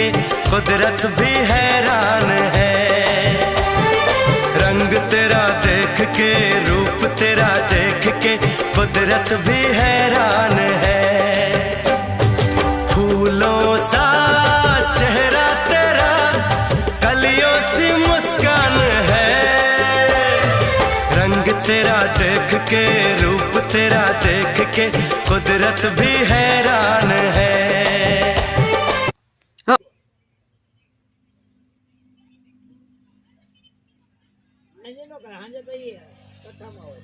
के कुदरत भी हैरान है। रंग तेरा देख के, रूप तेरा देख के कुदरत भी हैरान है। फूलों सा चेहरा तेरा, कलियों सी मुस्कान है। रंग तेरा देख के, रूप तेरा देख के कुदरत भी हैरान है। હાજે નો કરે, હાજે ભાઈ કથામાં હોય